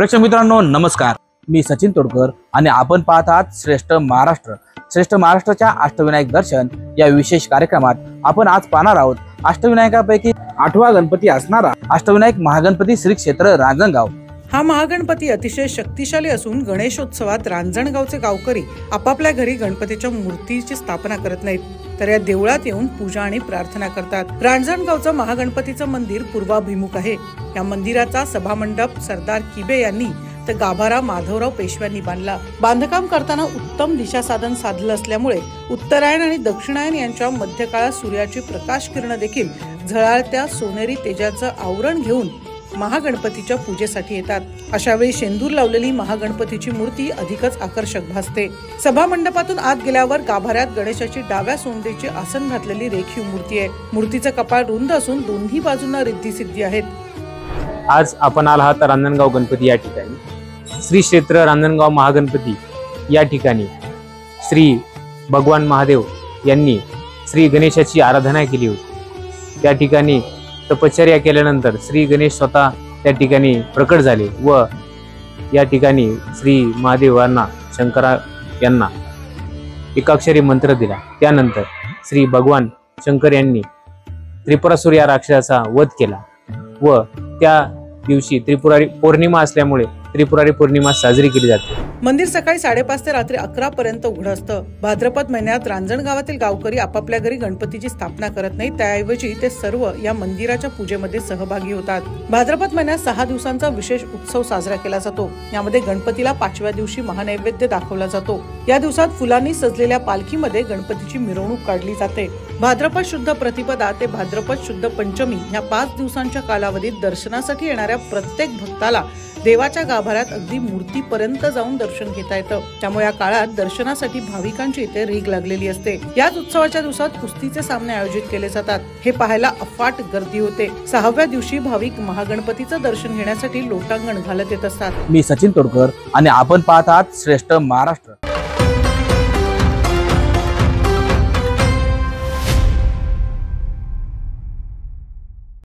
प्रेक्षक मित्रांनो नमस्कार, मी सचिन तोडकर आणि आपण पाहत आहात श्रेष्ठ महाराष्ट्र. श्रेष्ठ महाराष्ट्राच्या अष्टविनायक दर्शन या विशेष कार्यक्रमात आपण आज पाहणार आहोत अष्टविनायकापैकी 8वा गणपती असणारा अष्टविनायक महागणपती श्री क्षेत्र रांजणगाव. हा महागणपती अतिशय शक्तिशाली असून गणेशोत्सवात रांजणगावचे गावकरी आपापल्या घरी गणपतीच्या मूर्तीची स्थापना करत नाहीत, तर या देवळात येऊन पूजा आणि प्रार्थना करतात. रांजणगावचं महागणपतीचं मंदिर पूर्वाभिमुख आहे. या मंदिराचा सभामंडप सरदार किबे यांनी तर गाभारा माधवराव पेशव्यांनी बांधला. बांधकाम करताना उत्तम दिशा साधन साधलं असल्यामुळे उत्तरायण आणि दक्षिणायन यांच्या मध्यकाळात सूर्याची प्रकाश किरण देखील झळाळत्या सोनेरी तेजाचं आवरण घेऊन महागणपतीच्या पूजेसाठी येतात. अशा वेळी शेंदूर लावलेली महागणपतीची मूर्ती अधिकच आकर्षक भासते. सभा मंडपातून आत गेल्यावर गाभाऱ्यात गणेशाची डाव्या सोंडेची आसन घातलेली रेखीव मूर्ती आहे. मूर्तीचं कपाळ रुंद असून दोन्ही बाजूंना रिद्धी सिद्धी आहेत. आज आपण आला आहात रांजणगाव गणपती या ठिकाणी. श्री क्षेत्र रांजणगाव महागणपती या ठिकाणी श्री भगवान महादेव यांनी श्री गणेशाची आराधना केली होती. त्या ठिकाणी तपश्चर्या केल्यानंतर श्री गणेश स्वतः त्या ठिकाणी प्रकट झाले व या ठिकाणी श्री महादेवांना शंकरा यांना एकाक्षरी मंत्र दिला. त्यानंतर श्री भगवान शंकर यांनी त्रिपुरासुर या राक्षसाचा वध केला व त्या दिवशी त्रिपुरारी पौर्णिमा असल्यामुळे त्रिपुरारी पौर्णिमा साजरी केली जाते. मंदिर सकाळी 5:30 ते रात्री 11 पर्यंत उघड असतं. भाद्रपद महिन्यात रांजणगावातील गावकरी आपापल्या घरी गणपतीची स्थापना करत नाहीत, त्याऐवजी ते सर्व या मंदिराच्या पूजेमध्ये सहभागी होतात. भाद्रपद महिन्यात 6 दिवसांचा विशेष उत्सव साजरा केला जातो. यामध्ये गणपतीला 5व्या दिवशी महानैवेद्य दाखवला जातो. या दिवसात फुलांनी सजलेल्या पालखीमध्ये गणपतीची मिरवणूक काढली जाते. भाद्रपद शुद्ध प्रतिपदा ते भाद्रपद शुद्ध पंचमी या 5 दिवसांच्या कालावधीत दर्शनासाठी येणाऱ्या प्रत्येक भक्ताला देवाच्या गाभाऱ्यात अगदी मूर्तीपर्यंत जाऊन दर्शन घेता येतं. त्यामुळे या काळात दर्शनासाठी भाविकांची इथे रीघ लागलेली असते. याच उत्सवाच्या दिवसात कुस्तीचे सामने आयोजित केले जातात. हे पाहायला अफाट गर्दी होते. 6व्या दिवशी भाविक महागणपतीचं दर्शन घेण्यासाठी लोटांगण घालत येत असतात. मी सचिन तोडकर आणि आपण पाहत आहात श्रेष्ठ महाराष्ट्र.